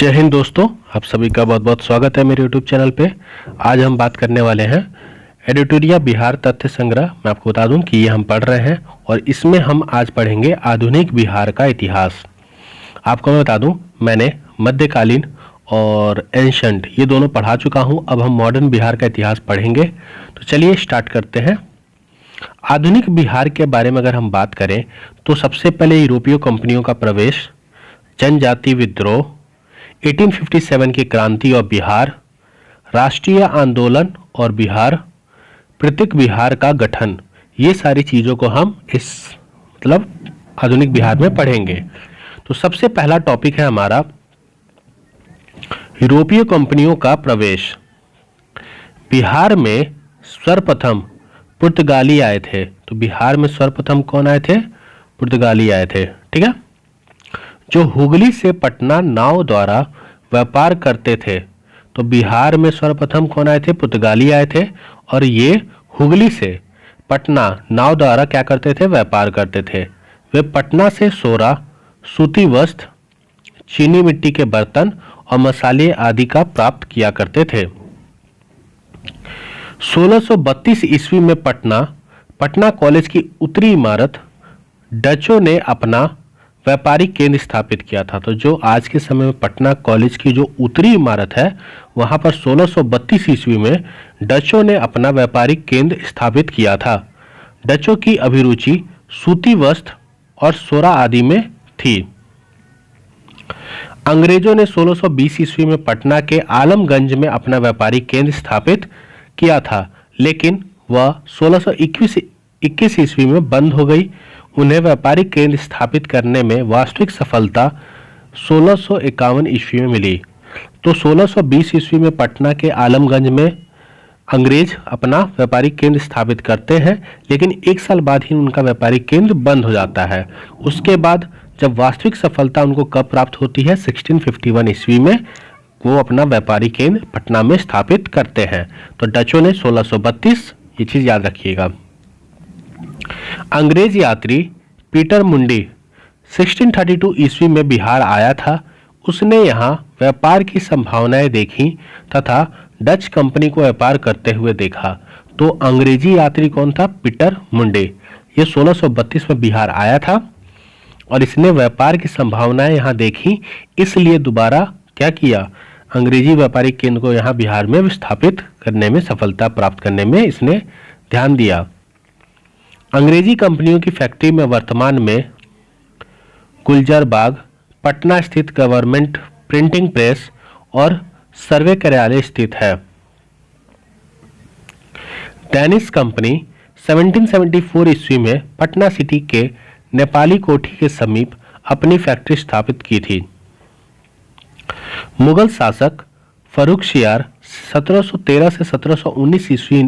जय हिंद दोस्तों, आप सभी का बहुत बहुत स्वागत है मेरे YouTube चैनल पे। आज हम बात करने वाले हैं एडिटोरिया बिहार तथ्य संग्रह। मैं आपको बता दूं कि ये हम पढ़ रहे हैं और इसमें हम आज पढ़ेंगे आधुनिक बिहार का इतिहास। आपको मैं बता दूं, मैंने मध्यकालीन और एंशंट ये दोनों पढ़ा चुका हूं। अब हम मॉडर्न बिहार का इतिहास पढ़ेंगे। तो चलिए स्टार्ट करते हैं। आधुनिक बिहार के बारे में अगर हम बात करें तो सबसे पहले यूरोपीय कंपनियों का प्रवेश, जनजाति विद्रोह, 1857 की क्रांति और बिहार, राष्ट्रीय आंदोलन और बिहार, पृथक बिहार का गठन, ये सारी चीज़ों को हम इस आधुनिक बिहार में पढ़ेंगे। तो सबसे पहला टॉपिक है हमारा यूरोपीय कंपनियों का प्रवेश। बिहार में सर्वप्रथम पुर्तगाली आए थे। तो बिहार में सर्वप्रथम कौन आए थे? पुर्तगाली आए थे। ठीक है, जो हुगली से पटना नाव द्वारा व्यापार करते थे। तो बिहार में सर्वप्रथम कौन आए थे? पुर्तगाली आए थे और ये हुगली से पटना नाव द्वारा क्या करते थे? व्यापार करते थे। वे पटना से सोरा, सूती वस्त्र, चीनी मिट्टी के बर्तन और मसाले आदि का प्राप्त किया करते थे। 1632 ईस्वी में पटना कॉलेज की उत्तरी इमारत डचों ने अपना व्यापारिक केंद्र स्थापित किया था। तो जो आज के समय में पटना कॉलेज की जो उत्तरी इमारत है वहां पर 1632 ईस्वी में डचों ने अपना व्यापारिक केंद्र स्थापित किया था। डचों की अभिरुचि सूती वस्त्र और सोरा आदि में थी। अंग्रेजों ने 1620 ईस्वी में पटना के आलमगंज में अपना व्यापारिक केंद्र स्थापित किया था, लेकिन वह 1621 ईस्वी में बंद हो गई। उन्हें व्यापारिक केंद्र स्थापित करने में वास्तविक सफलता 1651 ईस्वी में मिली। तो 1620 ईस्वी में पटना के आलमगंज में अंग्रेज अपना व्यापारिक केंद्र स्थापित करते हैं, लेकिन एक साल बाद ही उनका व्यापारिक केंद्र बंद हो जाता है। उसके बाद जब वास्तविक सफलता उनको कब प्राप्त होती है? 1651 ईस्वी में वो अपना व्यापारिक केंद्र पटना में स्थापित करते हैं। तो डचों ने 1632, ये चीज याद रखिएगा। अंग्रेज यात्री पीटर मुंडी 1632 ईस्वी में बिहार आया था। उसने यहाँ व्यापार की संभावनाएं देखी तथा डच कंपनी को व्यापार करते हुए देखा। तो अंग्रेजी यात्री कौन था? पीटर मुंडे। ये 1632 में बिहार आया था और इसने व्यापार की संभावनाएं यहाँ देखी, इसलिए दोबारा क्या किया? अंग्रेजी व्यापारिक केंद्र को यहाँ बिहार में स्थापित करने में, सफलता प्राप्त करने में इसने ध्यान दिया। अंग्रेजी कंपनियों की फैक्ट्री में वर्तमान में गुलजार बाग, पटना स्थित गवर्नमेंट प्रिंटिंग प्रेस और सर्वे कार्यालय स्थित है। डेनिस कंपनी 1774 ईस्वी में पटना सिटी के नेपाली कोठी के समीप अपनी फैक्ट्री स्थापित की थी। मुगल शासक फर्रुखसियार 1713 से 1719 ईस्वी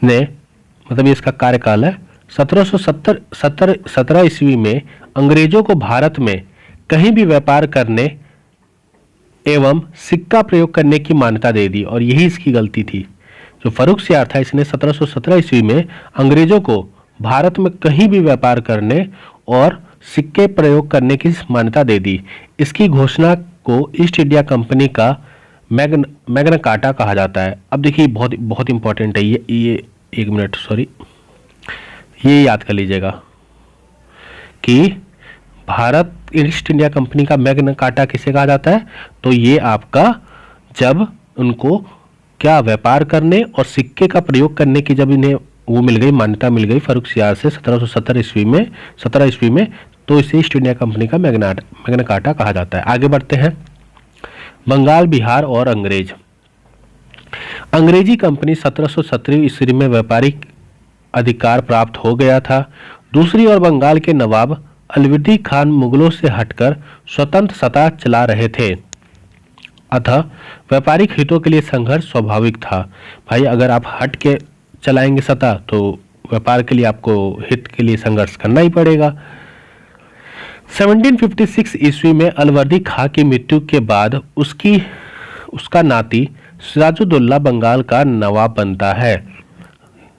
ने, मतलब इसका कार्यकाल है, 1717 ईस्वी में अंग्रेजों को भारत में कहीं भी व्यापार करने एवं सिक्का प्रयोग करने की मान्यता दे दी और यही इसकी गलती थी। जो फर्रुखसियार था इसने 1717 ईस्वी में अंग्रेजों को भारत में कहीं भी व्यापार करने और सिक्के प्रयोग करने की मान्यता दे दी। इसकी घोषणा को ईस्ट इंडिया कंपनी का मैग्ना कार्टा कहा जाता है। अब देखिए बहुत बहुत इंपॉर्टेंट है ये एक मिनट, सॉरी, ये याद कर लीजिएगा कि भारत ईस्ट इंडिया कंपनी का मैग्ना कार्टा किसे कहा जाता है? तो ये आपका जब उनको क्या व्यापार करने और सिक्के का प्रयोग करने की जब इन्हें वो मिल गई, मान्यता मिल गई फर्रुखसियार से 1717 ईस्वी में, 17 ईस्वी में, तो इसे ईस्ट इंडिया कंपनी का मैग्ना कार्टा कहा जाता है। आगे बढ़ते हैं। बंगाल, बिहार और अंग्रेज। अंग्रेजी कंपनी 1717 ईस्वी में व्यापारिक अधिकार प्राप्त हो गया था। दूसरी ओर बंगाल के नवाब अलवर्दी खान मुगलों से हटकर स्वतंत्र सत्ता चला रहे थे, अतः व्यापारिक हितों के लिए संघर्ष स्वाभाविक था। भाई अगर आप हट के चलाएंगे सत्ता तो व्यापार के लिए आपको हित के लिए संघर्ष करना ही पड़ेगा। 1756 ईस्वी में अलवर्दी खां की मृत्यु के बाद उसका नाती सिराजुद्दौला बंगाल का नवाब बनता है।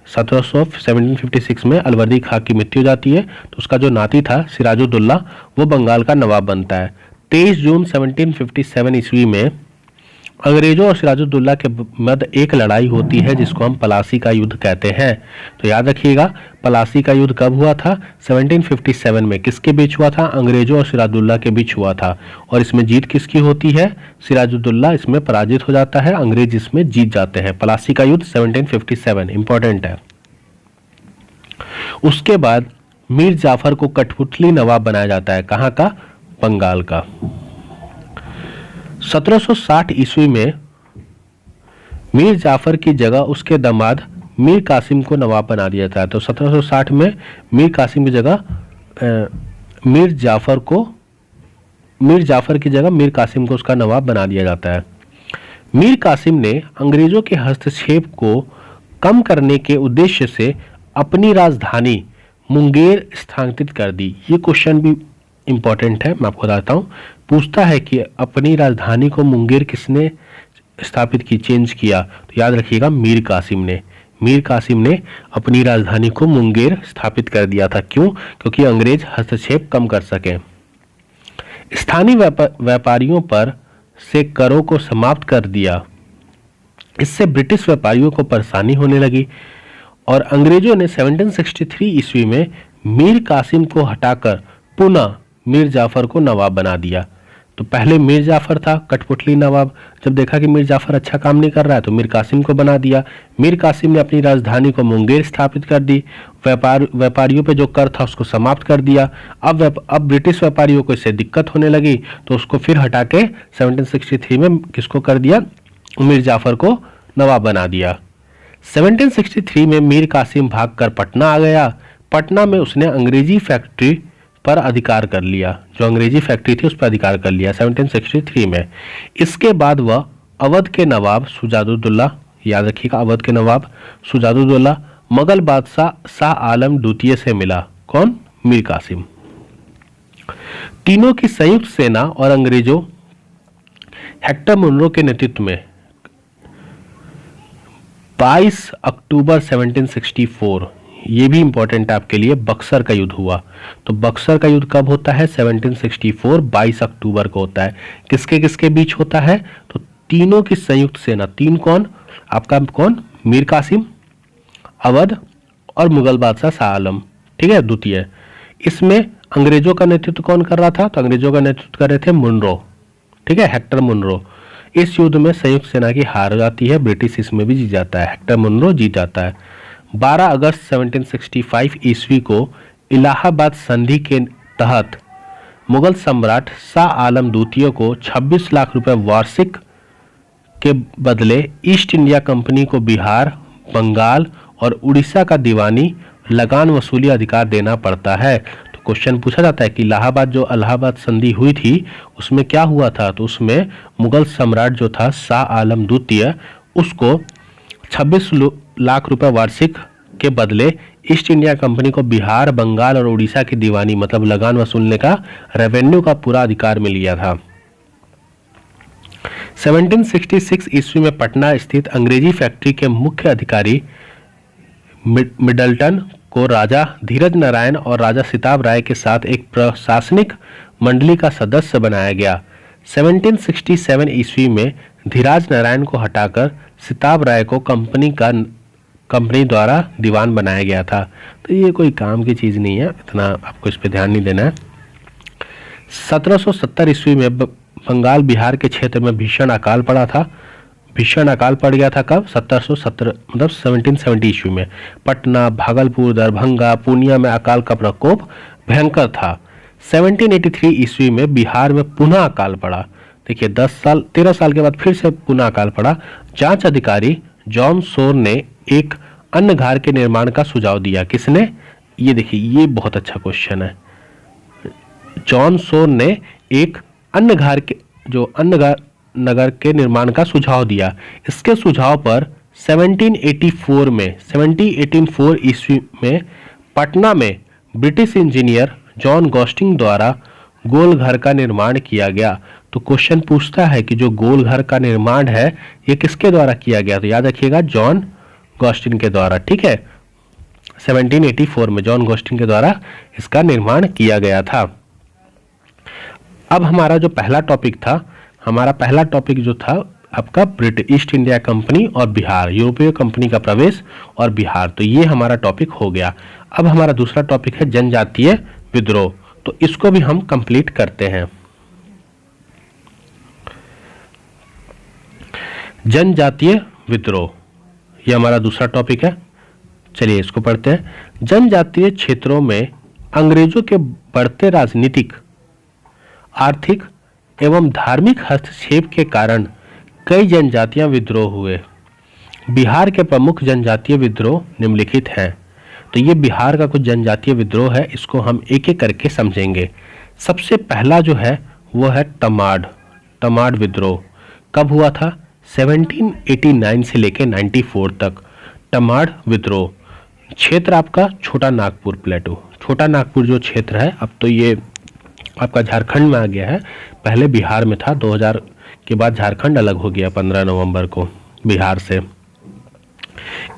1756 में अलवर्दी खां की मृत्यु हो जाती है तो उसका जो नाती था सिराजुद्दौला वो बंगाल का नवाब बनता है। 23 जून 1757 ईस्वी में अंग्रेजों और सिराजुद्दौला के मध्य एक लड़ाई होती है जिसको हम पलासी का युद्ध कहते हैं। तो याद रखिएगा, पलासी का युद्ध कब हुआ था? 1757 में। किसके बीच हुआ था? अंग्रेजों और सिराजुद्दौला के बीच हुआ था। और इसमें जीत किसकी होती है? सिराजुद्दौला इसमें पराजित हो जाता है, अंग्रेज इसमें जीत जाते हैं। पलासी का युद्ध 1757 इंपॉर्टेंट है। उसके बाद मीर जाफर को कठपुतली नवाब बनाया जाता है। कहाँ का? बंगाल का। 1760 ईस्वी में मीर जाफर की जगह उसके दामाद मीर कासिम को नवाब बना दिया जाता है। तो 1760 में मीर कासिम की जगह मीर जाफर की जगह मीर कासिम को उसका नवाब बना दिया जाता है। मीर कासिम ने अंग्रेजों के हस्तक्षेप को कम करने के उद्देश्य से अपनी राजधानी मुंगेर स्थानांतरित कर दी। ये क्वेश्चन भी इंपॉर्टेंट है, मैं आपको बताता हूँ। पूछता है कि अपनी राजधानी को मुंगेर किसने स्थापित की, चेंज किया? तो याद रखिएगा, मीर कासिम ने। मीर कासिम ने अपनी राजधानी को मुंगेर स्थापित कर दिया था। क्यों? क्योंकि अंग्रेज हस्तक्षेप कम कर सके। स्थानीय व्यापारियों पर से करों को समाप्त कर दिया। इससे ब्रिटिश व्यापारियों को परेशानी होने लगी और अंग्रेजों ने 1763 ईस्वी में मीर कासिम को हटाकर पुनः मीर जाफर को नवाब बना दिया। तो पहले मीर जाफर था कठपुतली नवाब, जब देखा कि मीर जाफर अच्छा काम नहीं कर रहा है तो मीर कासिम को बना दिया। मीर कासिम ने अपनी राजधानी को मुंगेर स्थापित कर दी। व्यापारियों पे जो कर था उसको समाप्त कर दिया। अब ब्रिटिश व्यापारियों को इससे दिक्कत होने लगी तो उसको फिर हटा के 1763 में किसको कर दिया? मीर जाफर को नवाब बना दिया। 1763 में मीर कासिम भागकर पटना आ गया। पटना में उसने अंग्रेजी फैक्ट्री पर अधिकार कर लिया। जो अंग्रेजी फैक्ट्री थी उस पर अधिकार कर लिया 1763 में। इसके बाद वह अवध के नवाब सुजाउद्दौला, याद रखिएगा अवध के नवाब सुजाउद्दौला, मुगल बादशाह शाह आलम द्वितीय से मिला। कौन? मीर कासिम। तीनों की संयुक्त सेना और अंग्रेजों हेक्टर मुनरो के नेतृत्व में 22 अक्टूबर 1764, ये भी इंपॉर्टेंट है आपके लिए, बक्सर का युद्ध हुआ। तो बक्सर का युद्ध कब होता है? 1764 22 अक्टूबर को होता है। किसके किसके बीच होता है? तो तीनों की संयुक्त सेना। तीन कौन? आपका कौन? मीर कासिम, अवध और मुगल बादशाह शाह आलम, ठीक है, द्वितीय। इसमें अंग्रेजों का नेतृत्व कौन कर रहा था? तो अंग्रेजों का नेतृत्व कर रहे थे मुनरो, ठीक है, हेक्टर मुनरो। इस युद्ध में संयुक्त सेना की हार हो जाती है, ब्रिटिश इसमें भी जीत जाता है, हेक्टर मुनरो जीत जाता है। 12 अगस्त 1765 ईस्वी को इलाहाबाद संधि के तहत मुगल सम्राट शाह आलम द्वितीय को 26 लाख रुपए वार्षिक के बदले ईस्ट इंडिया कंपनी को बिहार, बंगाल और उड़ीसा का दीवानी लगान वसूली अधिकार देना पड़ता है। तो क्वेश्चन पूछा जाता है कि इलाहाबाद संधि हुई थी उसमें क्या हुआ था? तो उसमें मुगल सम्राट जो था शाह आलम द्वितीय, उसको 26 लाख रुपए वार्षिक के बदले ईस्ट इंडिया कंपनी को बिहार, बंगाल और उड़ीसा की दीवानी मतलब लगान वसूलने का, रेवेन्यू का पूरा अधिकार मिल गया था। 1766 ईस्वी में पटना स्थित अंग्रेजी फैक्ट्री के मुख्य अधिकारी मिडल्टन को राजा धीरज नारायण और राजा सिताब राय के साथ एक प्रशासनिक मंडली का सदस्य बनाया गया। 1767 ईस्वी में धीरज नारायण को हटाकर सिताब राय को कंपनी द्वारा दीवान बनाया गया था। तो ये कोई काम की चीज़ नहीं है, इतना आपको इस पर ध्यान नहीं देना है। 1770 ईस्वी में बंगाल बिहार के क्षेत्र में भीषण अकाल पड़ा था। भीषण अकाल पड़ गया था कब? 1770 मतलब 1770 ईस्वी में। पटना, भागलपुर, दरभंगा, पूर्णिया में अकाल का प्रकोप भयंकर था। 1783 ईस्वी में बिहार में पुनः अकाल पड़ा। देखिए 13 साल के बाद फिर से पुनः अकाल पड़ा। जांच अधिकारी जॉन सोर ने एक अन्न घार के निर्माण का सुझाव दिया। किसने? ये देखिए, ये बहुत अच्छा क्वेश्चन है। जॉन सोर ने एक अन्न नगर के निर्माण का सुझाव दिया। इसके सुझाव पर 1784 ईस्वी में पटना में ब्रिटिश इंजीनियर जॉन गॉस्टिंग द्वारा गोल घर का निर्माण किया गया। तो क्वेश्चन पूछता है कि जो गोल घर का निर्माण है ये किसके द्वारा किया गया? तो याद रखिएगा जॉन गॉस्टिन के द्वारा, ठीक है। 1784 में जॉन गॉस्टिन के द्वारा इसका निर्माण किया गया था। अब हमारा जो पहला टॉपिक था, हमारा पहला टॉपिक जो था आपका ब्रिटिश ईस्ट इंडिया कंपनी और बिहार, यूरोपीय कंपनी का प्रवेश और बिहार, तो ये हमारा टॉपिक हो गया। अब हमारा दूसरा टॉपिक है जनजातीय विद्रोह, तो इसको भी हम कंप्लीट करते हैं। जनजातीय विद्रोह, ये हमारा दूसरा टॉपिक है। चलिए इसको पढ़ते हैं। जनजातीय क्षेत्रों में अंग्रेजों के बढ़ते राजनीतिक, आर्थिक एवं धार्मिक हस्तक्षेप के कारण कई जनजातीय विद्रोह हुए। बिहार के प्रमुख जनजातीय विद्रोह निम्नलिखित हैं। तो ये बिहार का कुछ जनजातीय विद्रोह है, इसको हम एक एक करके समझेंगे। सबसे पहला जो है वो है तमाड़ विद्रोह। कब हुआ था? 1789 से लेकर 94 तक तमाड़ विद्रोह। क्षेत्र आपका छोटा नागपुर प्लेटो, छोटा नागपुर जो क्षेत्र है, अब तो ये आपका झारखंड में आ गया है, पहले बिहार में था। 2000 के बाद झारखंड अलग हो गया 15 नवंबर को बिहार से।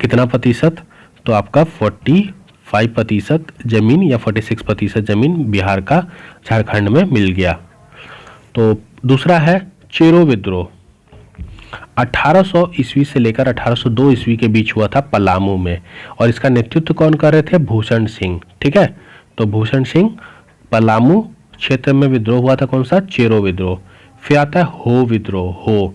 कितना प्रतिशत? तो आपका 45% जमीन या 46% जमीन बिहार का झारखंड में मिल गया। तो दूसरा है चेरो विद्रोह। 1800 ईस्वी से लेकर 1802 ईस्वी के बीच हुआ था पलामू में, और इसका नेतृत्व कौन कर रहे थे? भूषण सिंह। ठीक है, तो भूषण सिंह, पलामू क्षेत्र में विद्रोह हुआ था। कौन सा? चेरो विद्रोह। फिर आता है हो विद्रोह। हो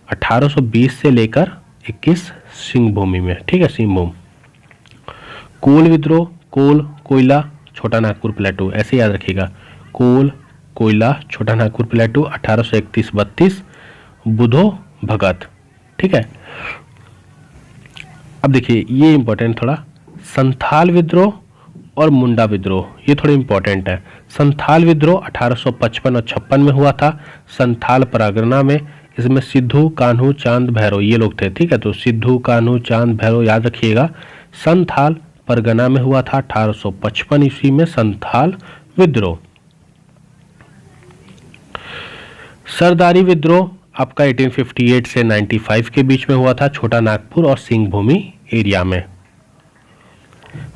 1820 से लेकर 21 सिंहभूमि में। ठीक है, सिंहभूम। कोल विद्रोह, कोल कोयला छोटा नागपुर प्लेटू, ऐसे याद रखिएगा, कोल कोयला छोटा नागपुर प्लेटू 1831-32 बुधो भगत। ठीक है, अब देखिए ये इंपॉर्टेंट थोड़ा, संथाल विद्रोह और मुंडा विद्रोह, ये थोड़े इंपॉर्टेंट है। संथाल विद्रोह 1855 और 56 में हुआ था, संथाल परगना में। इसमें सिद्धू, कान्हू, चांद, भैरव ये लोग थे। ठीक है, तो सिद्धू, कान्हू, चांद, भैरव याद रखिएगा। संथाल परगना में हुआ था 1855 ईस्वी में संथाल विद्रोह। सरदारी विद्रोह आपका 1858 से 95 के बीच में हुआ था, छोटा नागपुर और सिंहभूमि एरिया में।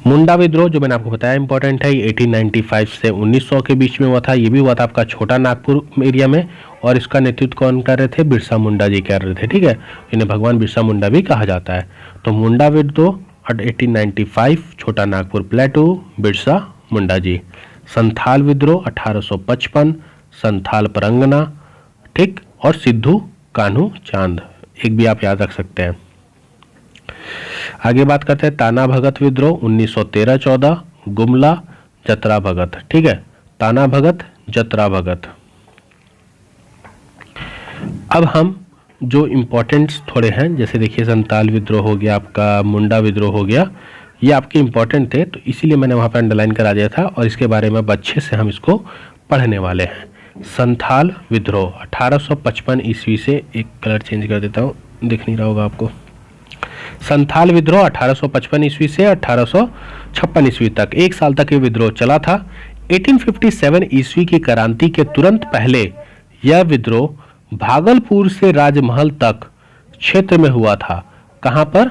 मुंडा विद्रोह जो मैंने आपको बताया इंपॉर्टेंट है, 1895 से 1900 के बीच में हुआ था, ये भी हुआ था आपका छोटा नागपुर एरिया में, और इसका नेतृत्व कौन कर रहे थे? बिरसा मुंडा जी कर रहे थे। ठीक है, इन्हें भगवान बिरसा मुंडा भी कहा जाता है। तो मुंडा विद्रोह 1895 छोटा नागपुर प्लेटू, बिरसा मुंडा जी। संथाल विद्रोह 1855 संथाल परगना। ठीक, और सिद्धू, कान्हू, चांद, एक भी आप याद रख सकते हैं। आगे बात करते हैं ताना भगत विद्रोह 1913-14 गुमला जतरा भगत। ठीक है, ताना भगत, जतरा भगत। अब हम जो इम्पोर्टेंट्स थोड़े हैं, जैसे देखिए संताल विद्रोह हो गया, आपका मुंडा विद्रोह हो गया, ये आपके इम्पोर्टेंट थे, तो इसीलिए मैंने वहाँ पर अंडरलाइन करा दिया था, और इसके बारे में अच्छे से हम इसको पढ़ने वाले हैं। संथाल विद्रोह 1855 ईस्वी से, एक कलर चेंज कर देता हूँ, दिख नहीं रहा होगा आपको। संथाल विद्रोह 1855 ईस्वी से 1856 ईस्वी तक, एक साल तक ये विद्रोह चला था। 1857 ईस्वी की क्रांति के तुरंत पहले यह विद्रोह भागलपुर से राजमहल तक क्षेत्र में हुआ था। कहां पर?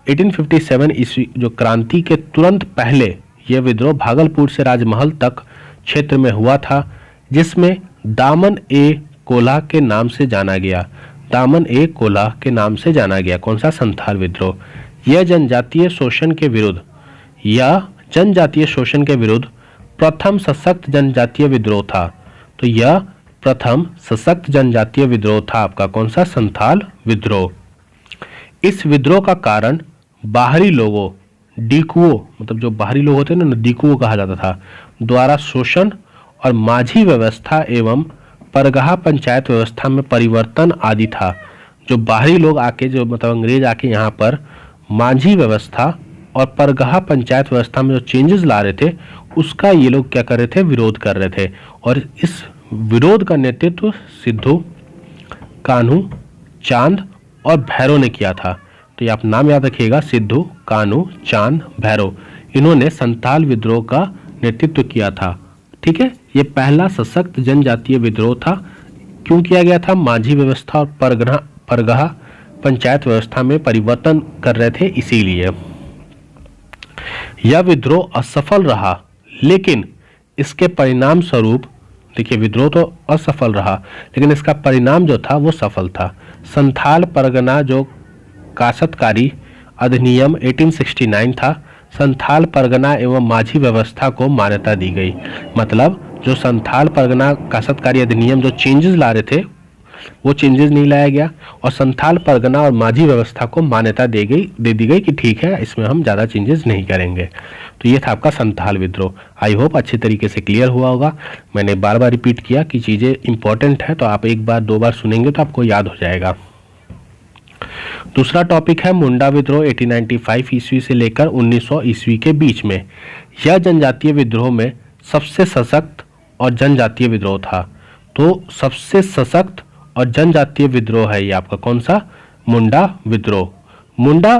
1857 ईस्वी जो क्रांति के तुरंत पहले यह विद्रोह भागलपुर से राजमहल तक क्षेत्र में हुआ था, जिसमें दामन ए कोल्हा के नाम से जाना गया। दामन ए कोल्हा के नाम से जाना गया। कौन सा? संथाल विद्रोह। यह जनजातीय शोषण के विरुद्ध प्रथम सशक्त जनजातीय विद्रोह था। तो यह प्रथम सशक्त जनजातीय विद्रोह था आपका। कौन सा? संथाल विद्रोह। इस विद्रोह का कारण बाहरी लोगों, डीकुओ, मतलब जो बाहरी लोग होते हैं ना, डीकुओ कहा जाता था, द्वारा शोषण और माझी व्यवस्था एवं परगहा पंचायत व्यवस्था में परिवर्तन आदि था। जो बाहरी लोग आके, जो मतलब अंग्रेज आके यहाँ पर माझी व्यवस्था और परगहा पंचायत व्यवस्था में जो चेंजेस ला रहे थे, उसका ये लोग क्या कर रहे थे? विरोध कर रहे थे। और इस विरोध का नेतृत्व सिद्धू, कान्हू, चांद और भैरव ने किया था। तो ये आप नाम याद रखिएगा, सिद्धू, कान्हू, चांद, भैरव, इन्होंने संथाल विद्रोह का नेतृत्व किया था। ठीक है, ये पहला सशक्त जनजातीय विद्रोह था। क्यों किया गया था? माझी व्यवस्था और परगहा पंचायत व्यवस्था में परिवर्तन कर रहे थे, इसीलिए। यह विद्रोह असफल रहा, लेकिन इसके परिणाम स्वरूप देखिए विद्रोह तो असफल रहा, लेकिन इसका परिणाम जो था वो सफल था। संथाल परगना जो काश्तकारी अधिनियम 1869 था, संथाल परगना एवं माझी व्यवस्था को मान्यता दी गई। मतलब जो संथाल परगना काश्तकारी अधिनियम जो चेंजेस ला रहे थे वो चेंजेस नहीं लाया गया, और संथाल परगना और माझी व्यवस्था को मान्यता दे दी गई कि ठीक है, इसमें हम ज़्यादा चेंजेस नहीं करेंगे। तो ये था आपका संथाल विद्रोह। आई होप अच्छे तरीके से क्लियर हुआ होगा। मैंने बार बार रिपीट किया कि चीज़ें इंपॉर्टेंट है, तो आप एक बार दो बार सुनेंगे तो आपको याद हो जाएगा। दूसरा टॉपिक है मुंडा विद्रोह 1895 ईस्वी से लेकर 1900 ईस्वी के बीच में। यह जनजातीय विद्रोह में सबसे सशक्त और जनजातीय विद्रोह था। तो सबसे सशक्त और जनजातीय विद्रोह है ये आपका कौन सा? मुंडा विद्रोह। मुंडा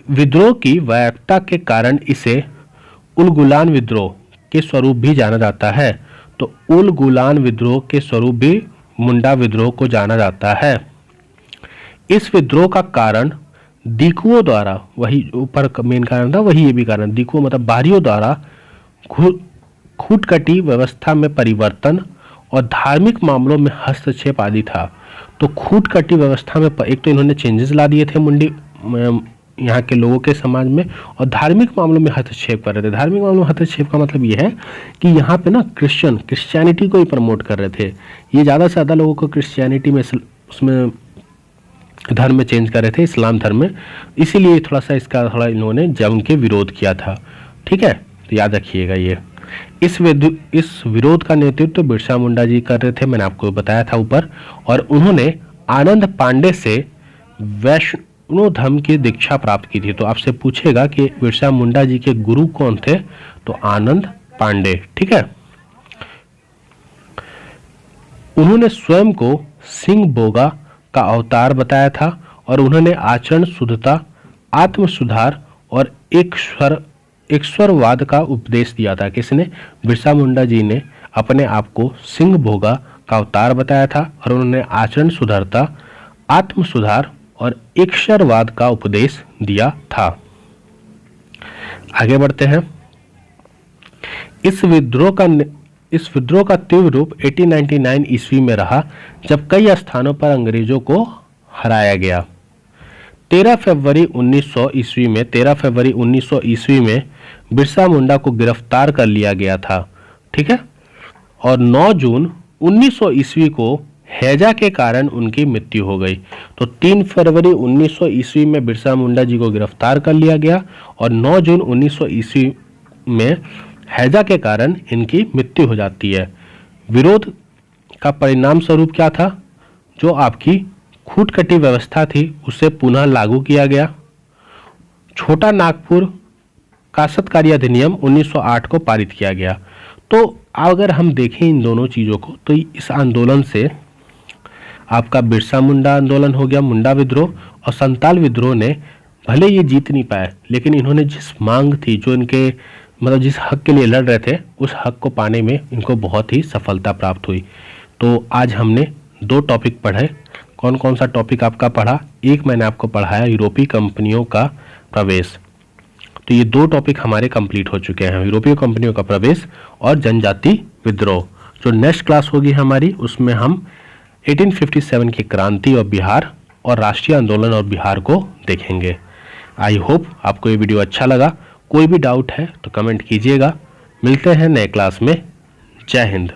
विद्रोह की वैयक्ता के कारण इसे उलगुलान विद्रोह के स्वरूप भी जाना जाता है। तो उलगुलान विद्रोह के स्वरूप भी मुंडा विद्रोह को जाना जाता है। इस विद्रोह का कारण दीकुओं द्वारा, वही ऊपर मेन कारण था वही ये भी कारण, दीकुओं मतलब बाहरियों द्वारा खूटकटी व्यवस्था में परिवर्तन और धार्मिक मामलों में हस्तक्षेप आदि था। तो खूटकटी व्यवस्था में एक तो इन्होंने चेंजेस ला दिए थे मुंडी यहाँ के लोगों के समाज में, और धार्मिक मामलों में हस्तक्षेप कर रहे थे। धार्मिक मामलों में हस्तक्षेप का मतलब ये है कि यहाँ पे ना क्रिश्चियनिटी को ही प्रमोट कर रहे थे। ये ज़्यादा से ज़्यादा लोगों को क्रिश्चियनिटी में उसमें धर्म में चेंज कर रहे थे, इस्लाम धर्म में। इसीलिए थोड़ा सा इसका थोड़ा इन्होंने जम के विरोध किया था। ठीक है, तो याद रखिएगा ये। इस विरोध का नेतृत्व बिरसा मुंडा जी कर रहे थे, मैंने आपको बताया था ऊपर। और उन्होंने आनंद पांडे से वैष्णव धर्म की दीक्षा प्राप्त की थी। तो आपसे पूछेगा कि बिरसा मुंडा जी के गुरु कौन थे? तो आनंद पांडे। ठीक है, उन्होंने स्वयं को सिंह बोगा का अवतार बताया था, और उन्होंने आचरण शुद्धता, आत्म सुधार और ईश्वरवाद का उपदेश दिया था। किसने? बिरसा मुंडा जी ने अपने आप को सिंह भोगा का अवतार बताया था, और उन्होंने आचरण सुधरता, आत्म सुधार और ईश्वरवाद का उपदेश दिया था। आगे बढ़ते हैं। इस विद्रोह का तीव्र रूप 1899 ईस्वी में रहा, जब कई स्थानों पर अंग्रेजों को हराया गया। 13 फरवरी 1900 ईस्वी में बिरसा मुंडा को गिरफ्तार कर लिया गया था। ठीक है, और 9 जून 1900 ईस्वी को हैजा के कारण उनकी मृत्यु हो गई। तो 3 फरवरी 1900 ईस्वी में बिरसा मुंडा जी को गिरफ्तार कर लिया गया, और 9 जून 1900 ईस्वी में हैजा के कारण इनकी मृत्यु हो जाती है। विरोध का परिणाम स्वरूप क्या था? जो आपकी खूटकटी व्यवस्था थी उसे पुनः लागू किया गया। छोटा नागपुर काश्तकारी अधिनियम 1908 को पारित किया गया। तो अगर हम देखें इन दोनों चीज़ों को, तो इस आंदोलन से आपका बिरसा मुंडा आंदोलन हो गया, मुंडा विद्रोह, और संताल विद्रोह ने भले ये जीत नहीं पाए, लेकिन इन्होंने जिस मांग थी, जो इनके मतलब जिस हक के लिए लड़ रहे थे, उस हक को पाने में इनको बहुत ही सफलता प्राप्त हुई। तो आज हमने 2 टॉपिक पढ़े। कौन कौन सा टॉपिक आपका पढ़ा? एक मैंने आपको पढ़ाया यूरोपीय कंपनियों का प्रवेश। तो ये 2 टॉपिक हमारे कंप्लीट हो चुके हैं, यूरोपीय कंपनियों का प्रवेश और जनजाति विद्रोह। जो नेक्स्ट क्लास होगी हमारी, उसमें हम 1857 की क्रांति और बिहार और राष्ट्रीय आंदोलन और बिहार को देखेंगे। आई होप आपको ये वीडियो अच्छा लगा। कोई भी डाउट है तो कमेंट कीजिएगा। मिलते हैं नए क्लास में। जय हिंद।